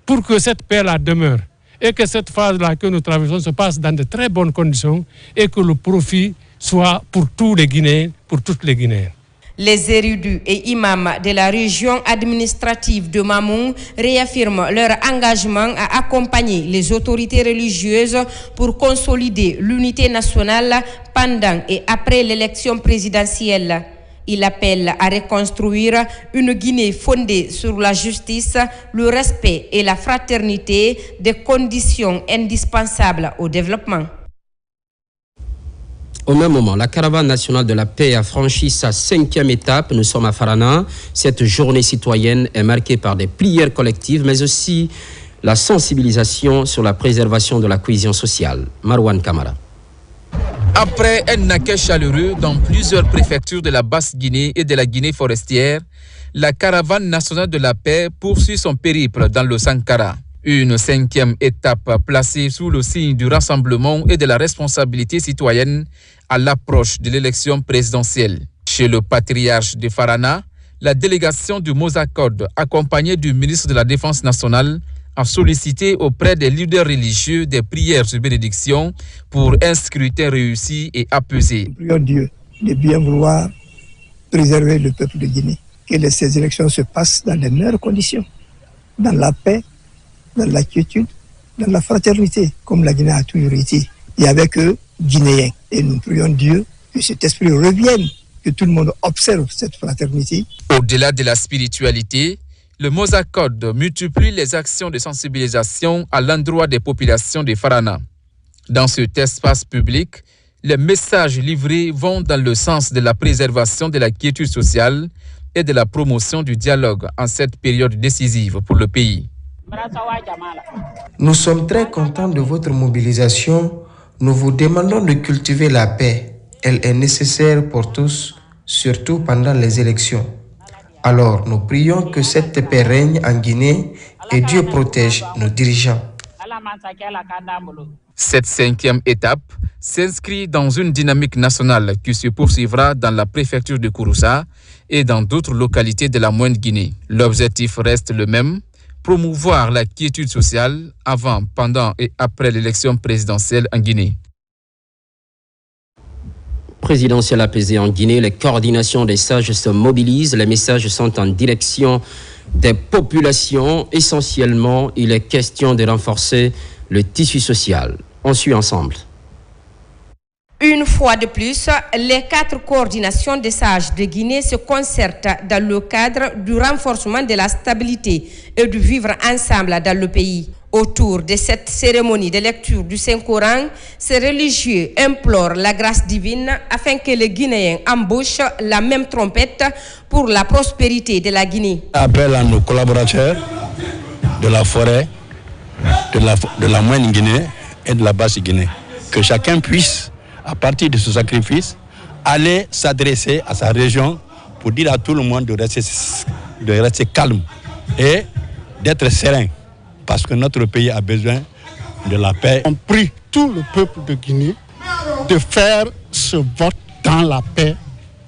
pour que cette paix-là demeure et que cette phase-là que nous traversons se passe dans de très bonnes conditions et que le profit soit pour tous les Guinéens, pour toutes les Guinéennes. Les érudits et imams de la région administrative de Mamou réaffirment leur engagement à accompagner les autorités religieuses pour consolider l'unité nationale pendant et après l'élection présidentielle. Il appelle à reconstruire une Guinée fondée sur la justice, le respect et la fraternité, des conditions indispensables au développement. Au même moment, la caravane nationale de la paix a franchi sa 5e étape. Nous sommes à Farana. Cette journée citoyenne est marquée par des prières collectives, mais aussi la sensibilisation sur la préservation de la cohésion sociale. Marwan Kamara. Après un accueil chaleureux dans plusieurs préfectures de la Basse-Guinée et de la Guinée forestière, la caravane nationale de la paix poursuit son périple dans le Sankara. Une 5e étape placée sous le signe du rassemblement et de la responsabilité citoyenne à l'approche de l'élection présidentielle. Chez le patriarche de Farana, la délégation du Mosacode, accompagnée du ministre de la Défense nationale, a sollicité auprès des leaders religieux des prières de bénédiction pour un scrutin réussi et apaisé. Nous prions Dieu de bien vouloir préserver le peuple de Guinée, que ces élections se passent dans les meilleures conditions, dans la paix, dans la quiétude, dans la fraternité, comme la Guinée a toujours été, et avec eux, Guinéens. Et nous prions Dieu que cet esprit revienne, que tout le monde observe cette fraternité. Au-delà de la spiritualité, le Mosacode multiplie les actions de sensibilisation à l'endroit des populations de Farana. Dans cet espace public, les messages livrés vont dans le sens de la préservation de la quiétude sociale et de la promotion du dialogue en cette période décisive pour le pays. Nous sommes très contents de votre mobilisation. Nous vous demandons de cultiver la paix. Elle est nécessaire pour tous, surtout pendant les élections. Alors, nous prions que cette paix règne en Guinée et Dieu protège nos dirigeants. Cette 5e étape s'inscrit dans une dynamique nationale qui se poursuivra dans la préfecture de Kouroussa et dans d'autres localités de la Moyenne-Guinée. L'objectif reste le même, promouvoir la quiétude sociale avant, pendant et après l'élection présidentielle en Guinée. Présidentielle apaisée en Guinée, les coordinations des sages se mobilisent. Les messages sont en direction des populations. Essentiellement, il est question de renforcer le tissu social. On suit ensemble. Une fois de plus, les 4 coordinations des sages de Guinée se concertent dans le cadre du renforcement de la stabilité et du vivre ensemble dans le pays. Autour de cette cérémonie de lecture du Saint-Coran, ces religieux implorent la grâce divine afin que les Guinéens embauchent la même trompette pour la prospérité de la Guinée. Appel à nos collaborateurs de la forêt, de la Moyenne Guinée et de la Basse Guinée, que chacun puisse, à partir de ce sacrifice, aller s'adresser à sa région pour dire à tout le monde de rester calme et d'être serein. Parce que notre pays a besoin de la paix. On prie tout le peuple de Guinée de faire ce vote dans la paix,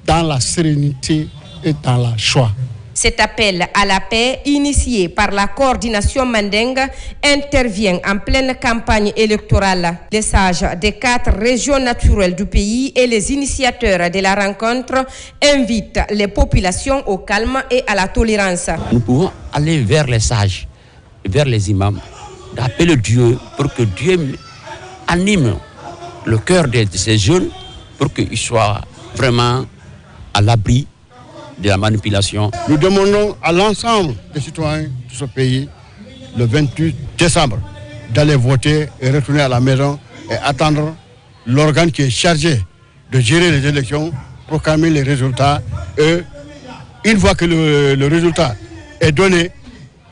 dans la sérénité et dans la joie. Cet appel à la paix, initié par la coordination Mandingue, intervient en pleine campagne électorale. Les sages des 4 régions naturelles du pays et les initiateurs de la rencontre invitent les populations au calme et à la tolérance. Nous pouvons aller vers les sages, vers les imams, d'appeler Dieu pour que Dieu anime le cœur de ces jeunes pour qu'ils soient vraiment à l'abri de la manipulation. Nous demandons à l'ensemble des citoyens de ce pays, le 28 décembre, d'aller voter et retourner à la maison et attendre l'organe qui est chargé de gérer les élections, proclamer les résultats et une fois que le résultat est donné,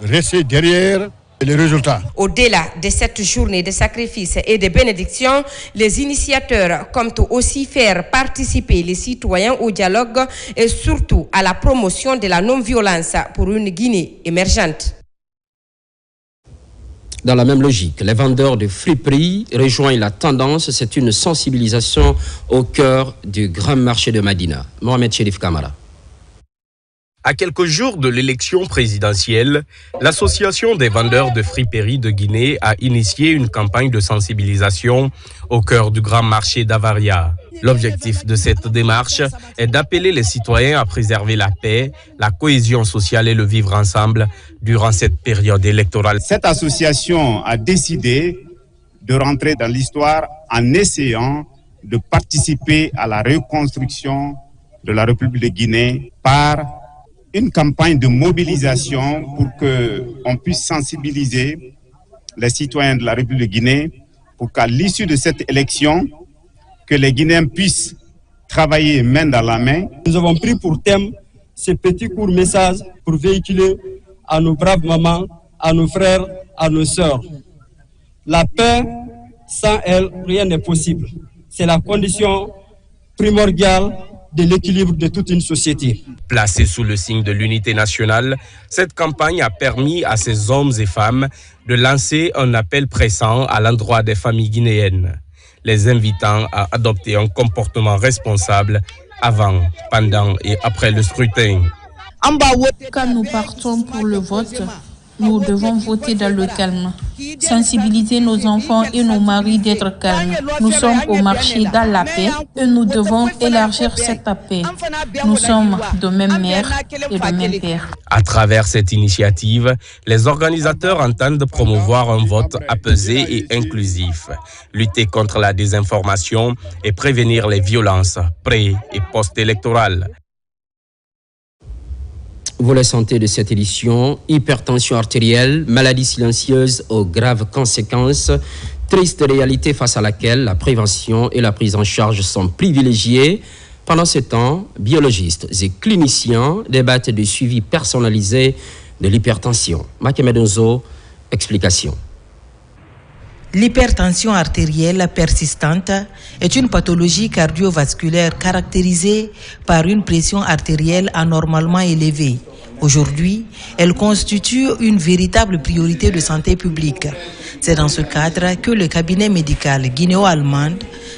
rester derrière les résultats. Au-delà de cette journée de sacrifice et de bénédiction, les initiateurs comptent aussi faire participer les citoyens au dialogue et surtout à la promotion de la non-violence pour une Guinée émergente. Dans la même logique, les vendeurs de friperies rejoignent la tendance. C'est une sensibilisation au cœur du grand marché de Madina. Mohamed Chérif Kamara. À quelques jours de l'élection présidentielle, l'Association des vendeurs de friperies de Guinée a initié une campagne de sensibilisation au cœur du grand marché d'Avaria. L'objectif de cette démarche est d'appeler les citoyens à préserver la paix, la cohésion sociale et le vivre ensemble durant cette période électorale. Cette association a décidé de rentrer dans l'histoire en essayant de participer à la reconstruction de la République de Guinée par une campagne de mobilisation pour qu'on puisse sensibiliser les citoyens de la République de Guinée pour qu'à l'issue de cette élection, que les Guinéens puissent travailler main dans la main. Nous avons pris pour thème ces petits courts messages pour véhiculer à nos braves mamans, à nos frères, à nos sœurs. La paix, sans elle, rien n'est possible. C'est la condition primordiale de l'équilibre de toute une société. Placée sous le signe de l'unité nationale, cette campagne a permis à ces hommes et femmes de lancer un appel pressant à l'endroit des familles guinéennes, les invitant à adopter un comportement responsable avant, pendant et après le scrutin. Quand nous partons pour le vote, nous devons voter dans le calme, sensibiliser nos enfants et nos maris d'être calmes. Nous sommes au marché dans la paix et nous devons élargir cette paix. Nous sommes de même mère et de même père. À travers cette initiative, les organisateurs entendent promouvoir un vote apaisé et inclusif, lutter contre la désinformation et prévenir les violences pré- et post-électorales. Volet santé de cette édition, hypertension artérielle, maladie silencieuse aux graves conséquences, triste réalité face à laquelle la prévention et la prise en charge sont privilégiées. Pendant ce temps, biologistes et cliniciens débattent du suivi personnalisé de l'hypertension. Makemedonzo, explication. L'hypertension artérielle persistante est une pathologie cardiovasculaire caractérisée par une pression artérielle anormalement élevée. Aujourd'hui, elle constitue une véritable priorité de santé publique. C'est dans ce cadre que le cabinet médical guinéo-allemand,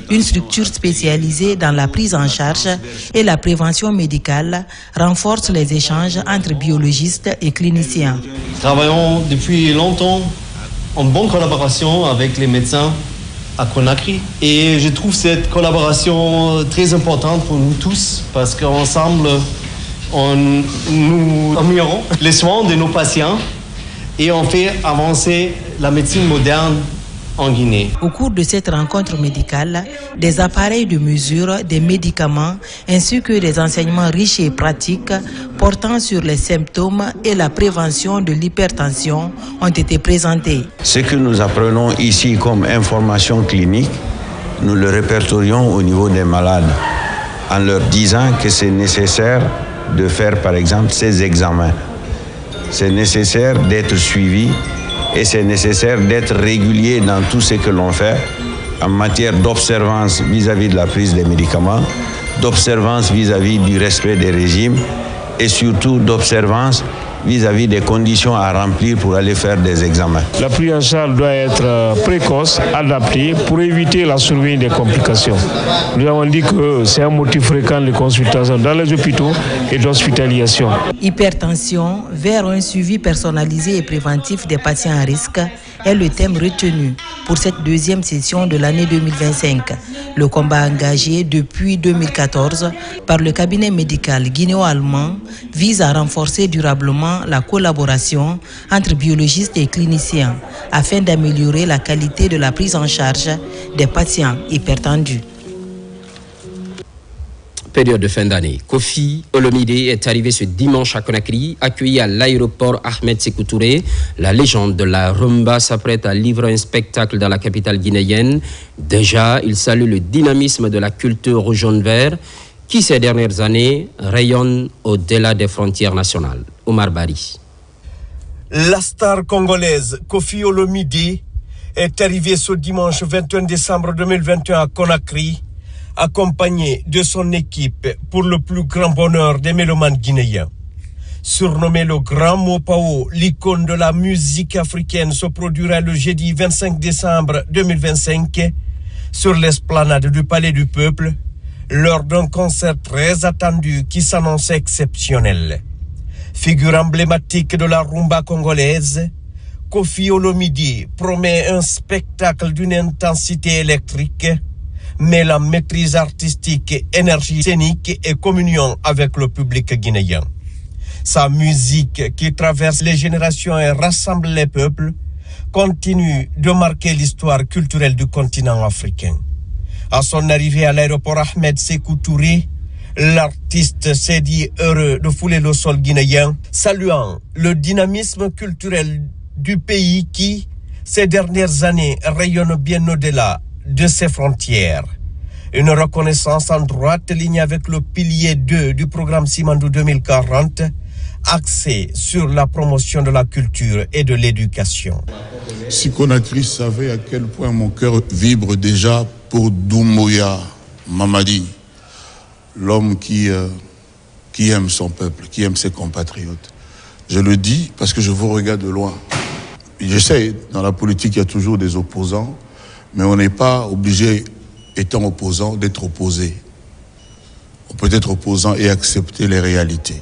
une structure spécialisée dans la prise en charge et la prévention médicale, renforce les échanges entre biologistes et cliniciens. Nous travaillons depuis longtemps en bonne collaboration avec les médecins à Conakry. Et je trouve cette collaboration très importante pour nous tous parce qu'ensemble, nous améliorons les soins de nos patients et on fait avancer la médecine moderne en Guinée. Au cours de cette rencontre médicale, des appareils de mesure, des médicaments ainsi que des enseignements riches et pratiques portant sur les symptômes et la prévention de l'hypertension ont été présentés. Ce que nous apprenons ici comme information clinique, nous le répertorions au niveau des malades en leur disant que c'est nécessaire de faire par exemple ces examens. C'est nécessaire d'être suivi et c'est nécessaire d'être régulier dans tout ce que l'on fait en matière d'observance vis-à-vis de la prise des médicaments, d'observance vis-à-vis du respect des régimes et surtout d'observance vis-à-vis des conditions à remplir pour aller faire des examens. La prise en charge doit être précoce, adaptée pour éviter la survenue des complications. Nous avons dit que c'est un motif fréquent de consultation dans les hôpitaux et d'hospitalisation. Hypertension vers un suivi personnalisé et préventif des patients à risque est le thème retenu pour cette deuxième session de l'année 2025. Le combat engagé depuis 2014 par le cabinet médical guinéo-allemand vise à renforcer durablement la collaboration entre biologistes et cliniciens afin d'améliorer la qualité de la prise en charge des patients hypertendus. Période de fin d'année. Kofi Olomide est arrivé ce dimanche à Conakry, accueilli à l'aéroport Ahmed Sékou Touré. La légende de la rumba s'apprête à livrer un spectacle dans la capitale guinéenne. Déjà, il salue le dynamisme de la culture rouge jaune vert qui, ces dernières années, rayonne au-delà des frontières nationales. Omar Bari. La star congolaise Kofi Olomide est arrivé ce dimanche 21 décembre 2021 à Conakry, accompagné de son équipe pour le plus grand bonheur des mélomanes guinéens. Surnommé le Grand Mopao, l'icône de la musique africaine se produira le jeudi 25 décembre 2025 sur l'esplanade du Palais du Peuple lors d'un concert très attendu qui s'annonce exceptionnel. Figure emblématique de la rumba congolaise, Kofi Olomide promet un spectacle d'une intensité électrique, mais la maîtrise artistique, énergie scénique et communion avec le public guinéen. Sa musique, qui traverse les générations et rassemble les peuples, continue de marquer l'histoire culturelle du continent africain. À son arrivée à l'aéroport Ahmed Sékou Touré, l'artiste s'est dit heureux de fouler le sol guinéen, saluant le dynamisme culturel du pays qui, ces dernières années, rayonne bien au-delà de ses frontières. Une reconnaissance en droite ligne avec le pilier 2 du programme Simandou 2040, axé sur la promotion de la culture et de l'éducation. Si Conakry savait à quel point mon cœur vibre déjà pour Doumbouya Mamadi, l'homme qui aime son peuple, qui aime ses compatriotes. Je le dis parce que je vous regarde de loin. Je sais, dans la politique, il y a toujours des opposants, mais on n'est pas obligé, étant opposant, d'être opposé. On peut être opposant et accepter les réalités.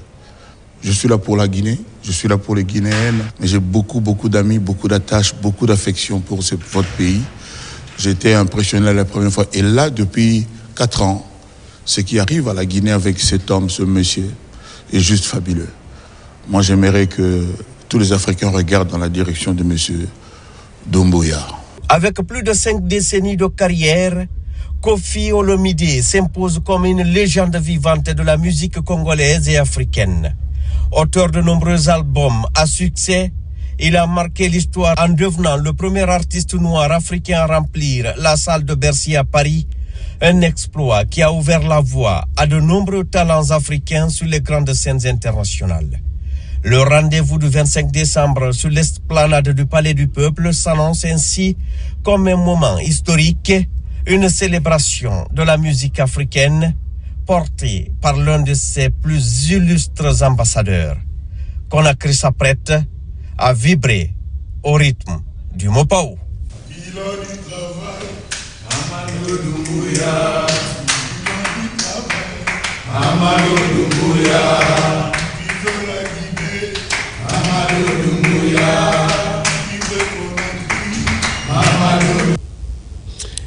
Je suis là pour la Guinée, je suis là pour les Guinéennes, mais j'ai beaucoup d'amis, beaucoup d'attaches, beaucoup d'affection pour votre pays. J'ai été impressionné la première fois. Et là, depuis 4 ans, ce qui arrive à la Guinée avec cet homme, ce monsieur, est juste fabuleux. Moi, j'aimerais que tous les Africains regardent dans la direction de monsieur Doumbouya. Avec plus de 5 décennies de carrière, Koffi Olomide s'impose comme une légende vivante de la musique congolaise et africaine. Auteur de nombreux albums à succès, il a marqué l'histoire en devenant le premier artiste noir africain à remplir la salle de Bercy à Paris, un exploit qui a ouvert la voie à de nombreux talents africains sur les grandes scènes internationales. Le rendez-vous du 25 décembre sur l'esplanade du Palais du Peuple s'annonce ainsi comme un moment historique, une célébration de la musique africaine portée par l'un de ses plus illustres ambassadeurs. Conakry s'apprête à vibrer au rythme du Mopao.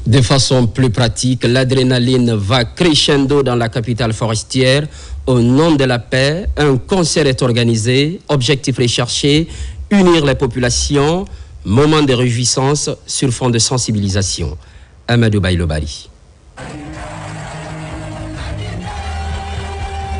De façon plus pratique, l'adrénaline va crescendo dans la capitale forestière. Au nom de la paix, un concert est organisé. Objectif recherché, unir les populations. Moment de réjouissance sur fond de sensibilisation. Amadou Baïlobari.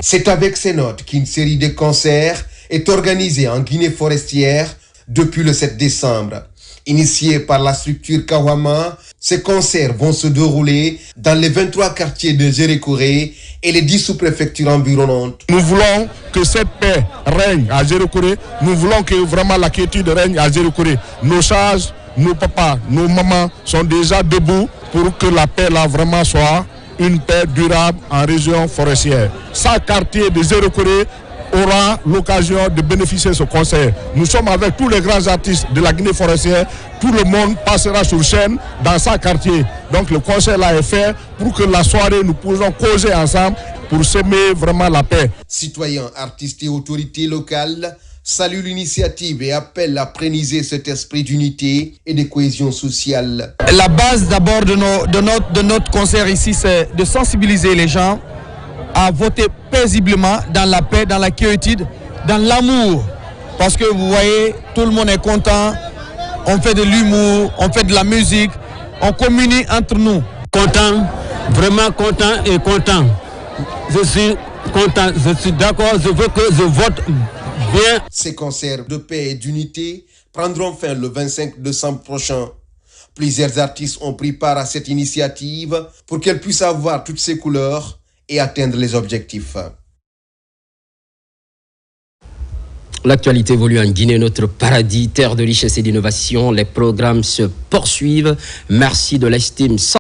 C'est avec ces notes qu'une série de concerts est organisée en Guinée forestière depuis le 7 décembre. Initiés par la structure Kawama, ces concerts vont se dérouler dans les 23 quartiers de Gérékouré et les 10 sous-préfectures environnantes. Nous voulons que cette paix règne à Gérékouré. Nous voulons que vraiment la quiétude règne à Gérékouré. Nos sages, nos papas, nos mamans sont déjà debout pour que la paix là vraiment soit une paix durable en région forestière. Chaque quartier de Gérékouré aura l'occasion de bénéficier de ce concert. Nous sommes avec tous les grands artistes de la Guinée forestière. Tout le monde passera sur scène dans sa quartier. Donc le concert là est fait pour que la soirée nous puissions causer ensemble pour semer vraiment la paix. Citoyens, artistes et autorités locales saluent l'initiative et appellent à pérenniser cet esprit d'unité et de cohésion sociale. La base d'abord de notre concert ici, c'est de sensibiliser les gens à voter paisiblement dans la paix, dans la quiétude, dans l'amour. Parce que vous voyez, tout le monde est content, on fait de l'humour, on fait de la musique, on communie entre nous. Content, vraiment content et content. Je suis content, je suis d'accord, je veux que je vote bien. Ces concerts de paix et d'unité prendront fin le 25 décembre prochain. Plusieurs artistes ont pris part à cette initiative pour qu'elle puisse avoir toutes ses couleurs et atteindre les objectifs. L'actualité évolue en Guinée, notre paradis, terre de richesse et d'innovation. Les programmes se poursuivent. Merci de l'estime.